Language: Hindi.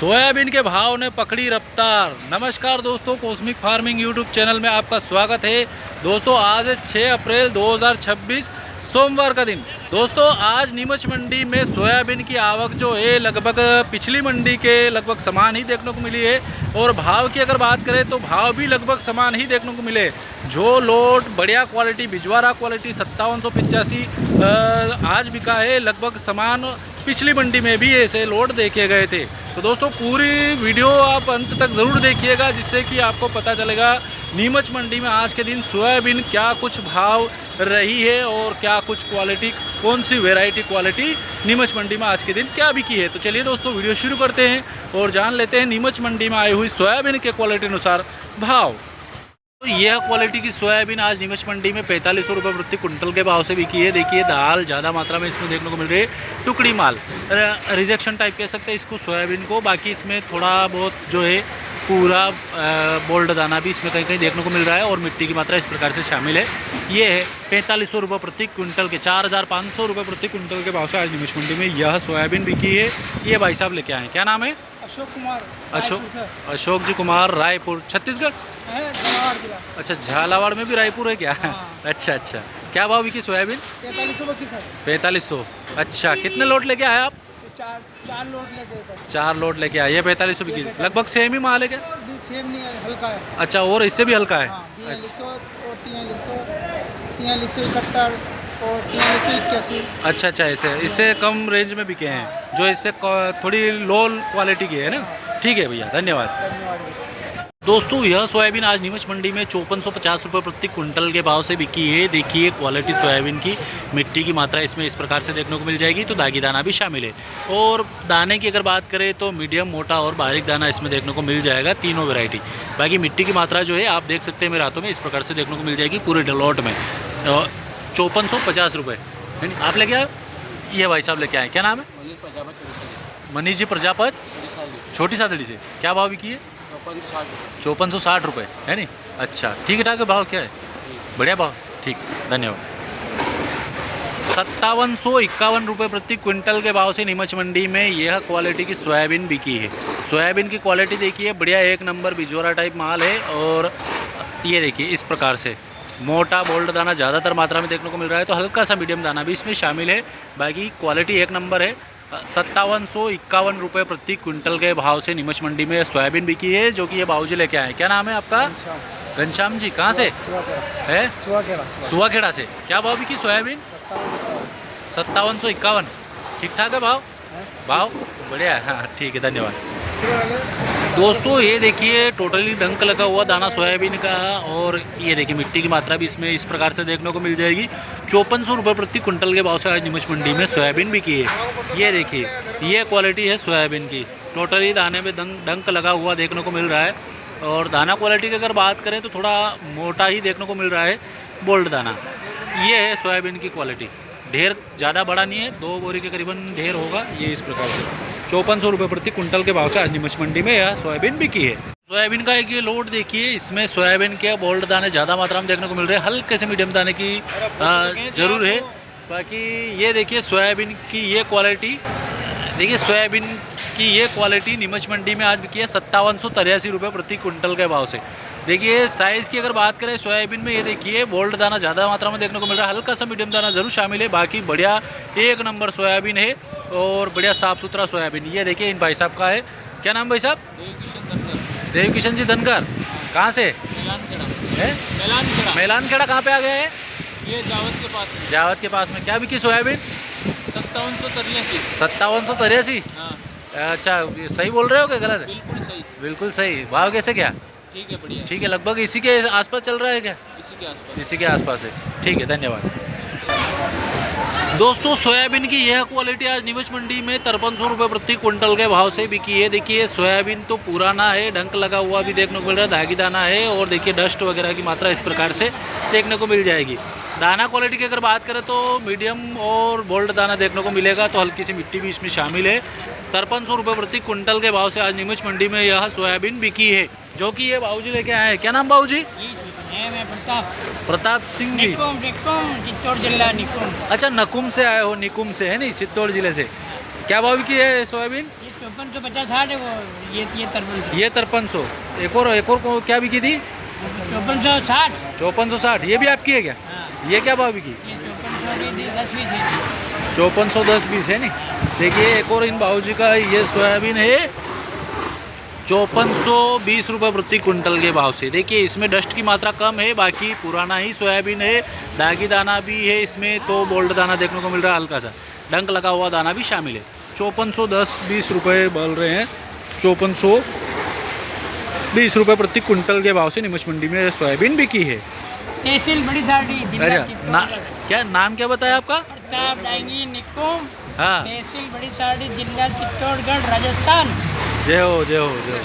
सोयाबीन के भाव ने पकड़ी रफ्तार। नमस्कार दोस्तों, कॉस्मिक फार्मिंग यूट्यूब चैनल में आपका स्वागत है। दोस्तों आज 6 अप्रैल 2026 सोमवार का दिन। दोस्तों आज नीमच मंडी में सोयाबीन की आवक जो है लगभग पिछली मंडी के लगभग समान ही देखने को मिली है, और भाव की अगर बात करें तो भाव भी लगभग समान ही देखने को मिले। जो लोट बढ़िया क्वालिटी बिजवारा क्वालिटी 5785 आज बिका है, लगभग समान पिछली मंडी में भी ऐसे लोट देखे गए थे। तो दोस्तों पूरी वीडियो आप अंत तक ज़रूर देखिएगा, जिससे कि आपको पता चलेगा नीमच मंडी में आज के दिन सोयाबीन क्या कुछ भाव रही है और क्या कुछ क्वालिटी, कौन सी वैरायटी क्वालिटी नीमच मंडी में आज के दिन क्या बिकी है। तो चलिए दोस्तों वीडियो शुरू करते हैं और जान लेते हैं नीमच मंडी में आई हुई सोयाबीन के क्वालिटी अनुसार भाव। तो यह क्वालिटी की सोयाबीन आज नीमच मंडी में 4500 रुपये प्रति कुंटल के भाव से बिकी है। देखिए दाल ज़्यादा मात्रा में इसमें देखने को मिल रही है, टुकड़ी माल रिजेक्शन टाइप कह सकते हैं इसको सोयाबीन को। बाकी इसमें थोड़ा बहुत जो है पूरा बोल्ड दाना भी इसमें कहीं कहीं देखने को मिल रहा है, और मिट्टी की मात्रा इस प्रकार से शामिल है। ये है 4500 रुपये प्रति क्विंटल के 4500 रुपये प्रति क्विंटल के भाव से आज नीमच मंडी में यह सोयाबीन बिकी है। ये भाई साहब लेके आए, क्या नाम है? अशोक कुमार। अशोक जी कुमार, रायपुर छत्तीसगढ़। अच्छा, झालावाड़ में भी रायपुर है क्या? हाँ। अच्छा, क्या भाव बिकी सोयाबीन? 4500 की सर। 4500। अच्छा, कितने लोट लेके आए आप? चार लोट लेके। 4 लोट लेके आए, ये 4500 बिकी। लगभग सेम ही माल है क्या? सेम नहीं है, हल्का है। अच्छा, और इससे भी हल्का है? 4300 और 4371 और 4381। अच्छा, इससे कम रेंज में बिके हैं, जो इससे थोड़ी लो क्वालिटी की है ना। ठीक है भैया, धन्यवाद। दोस्तों यह सोयाबीन आज नीमच मंडी में 5450 रुपये प्रति कुंटल के भाव से बिकी है। देखिए क्वालिटी सोयाबीन की, मिट्टी की मात्रा इसमें इस प्रकार से देखने को मिल जाएगी, तो दागी दाना भी शामिल है। और दाने की अगर बात करें तो मीडियम, मोटा और बारीक दाना इसमें देखने को मिल जाएगा, तीनों वैरायटी। बाकी मिट्टी की मात्रा जो है आप देख सकते हैं मेरे हाथों में, इस प्रकार से देखने को मिल जाएगी पूरे डलॉट में। 5450 रुपये आप लेके आए। ये भाई साहब लेके आए, क्या नाम है? मनीष जी प्रजापत, छोटी सादड़ी से। क्या भाव बिकी है? 5460 रुपये है नी। अच्छा, ठीक ठाक है भाव, क्या है? बढ़िया भाव, ठीक, धन्यवाद। 5751 रुपये प्रति क्विंटल के भाव से नीमच मंडी में यह क्वालिटी की सोयाबीन बिकी है। सोयाबीन की क्वालिटी देखिए बढ़िया, एक नंबर बिजोरा टाइप माल है। और ये देखिए इस प्रकार से मोटा बोल्ड दाना ज़्यादातर मात्रा में देखने को मिल रहा है, तो हल्का सा मीडियम दाना भी इसमें शामिल है। बाकी क्वालिटी एक नंबर है। 5751 रुपये प्रति क्विंटल के भाव से नीमच मंडी में सोयाबीन बिकी है, जो कि ये बाबूजी लेके आए। क्या नाम है आपका? घनश्याम जी, कहाँ से है? सुवाखेड़ा से। क्या भाव बिकी सोयाबीन? 5751। ठीक ठाक है भाव बढ़िया है। हाँ ठीक है, धन्यवाद। दोस्तों ये देखिए टोटली डंक लगा हुआ दाना सोयाबीन का, और ये देखिए मिट्टी की मात्रा भी इसमें इस प्रकार से देखने को मिल जाएगी। 5400 रुपये प्रति कुंटल के भाव से आज नीमच मंडी में सोयाबीन बिकी है। ये देखिए ये क्वालिटी है सोयाबीन की, टोटली दाने में डंक लगा हुआ देखने को मिल रहा है। और दाना क्वालिटी की अगर बात करें तो थोड़ा मोटा ही देखने को मिल रहा है, बोल्ड दाना। ये है सोयाबीन की क्वालिटी, ढेर ज़्यादा बड़ा नहीं है, 2 बोरी के करीबन ढेर होगा। ये इस प्रकार से 5400 रुपये प्रति कुंटल के भाव से आज नीमच मंडी में यह सोयाबीन बिकी है। सोयाबीन का एक ये लोड देखिए, इसमें सोयाबीन के बोल्ड दाने ज़्यादा मात्रा में देखने को मिल रहे हैं, हल्के से मीडियम दाने की ज़रूर है। बाकी ये देखिए सोयाबीन की ये क्वालिटी, देखिए सोयाबीन की ये क्वालिटी नीमच मंडी में आज बिकी है 5783 रुपये प्रति कुंटल के भाव से। देखिए साइज़ की अगर बात करें सोयाबीन में, ये देखिए बोल्ड दाना ज़्यादा मात्रा में देखने को मिल रहा है, हल्का सा मीडियम दाना ज़रूर शामिल है। बाकी बढ़िया एक नंबर सोयाबीन है और बढ़िया साफ़ सुथरा सोयाबीन। ये देखिए इन भाई साहब का है, क्या नाम भाई साहब? देव किशन जी धनकर। कहाँ से? मैलानखेड़ा। कहाँ पे आ गए हैं? ये जावत के पास में। क्या बिकी सोयाबीन? 5783। अच्छा, सही बोल रहे हो क्या गलत है? बिल्कुल सही। भाव कैसे क्या? ठीक है, बढ़िया। ठीक है, लगभग इसी के आसपास चल रहा है क्या? इसी के आसपास है। ठीक है, धन्यवाद। दोस्तों सोयाबीन की यह क्वालिटी आज नीमच मंडी में 5300 रुपये प्रति क्विंटल के भाव से बिकी है। देखिए सोयाबीन तो पुराना है, डंक लगा हुआ भी देखने को मिल रहा है, दागी दाना है, और देखिए डस्ट वगैरह की मात्रा इस प्रकार से देखने को मिल जाएगी। दाना क्वालिटी की अगर बात करें तो मीडियम और बोल्ड दाना देखने को मिलेगा, तो हल्की सी मिट्टी भी इसमें शामिल है। 5300 रुपये प्रति क्विंटल के भाव से आज नीमच मंडी में यह सोयाबीन बिकी है, जो कि ये बाबूजी लेके आए हैं। क्या नाम बाबूजी? मैं प्रताप सिंह जी। चित्तौड़ जिला निकुम। अच्छा, नकुम से आए हो? निकुम से है नहीं, चित्तौड़ जिले से। क्या भाव की है सोयाबीन? 5450 60 है वो, ये 5300। ये 5300। एक और क्या बिकी थी? 5460। 5460। ये भी आपकी है क्या? हाँ, ये क्या भाव बिकी? ये 5400 की 10 पीस है। 5410 पीस है नहीं। देखिए एक और इन बाबूजी का ये सोयाबीन है 5420 रुपये प्रति कुंटल के भाव से। देखिए इसमें डस्ट की मात्रा कम है, बाकी पुराना ही सोयाबीन है। दागी दाना भी है इसमें, तो बोल्ड दाना देखने को मिल रहा है, हल्का सा डंक लगा हुआ दाना भी शामिल है। 5410-20 रुपये बोल रहे हैं। 5420 रुपये प्रति कुंटल के भाव से नीमच मंडी में सोयाबीन बिकी है। तहसील बड़ी साड़ी जिला अच्छा चित्तौड़गढ़। क्या नाम क्या बताया आपका? प्रताप डांगी निकुम। हाँ, तहसील बड़ी साड़ी जिला चित्तौड़गढ़ राजस्थान। जय हो जय हो जय हो।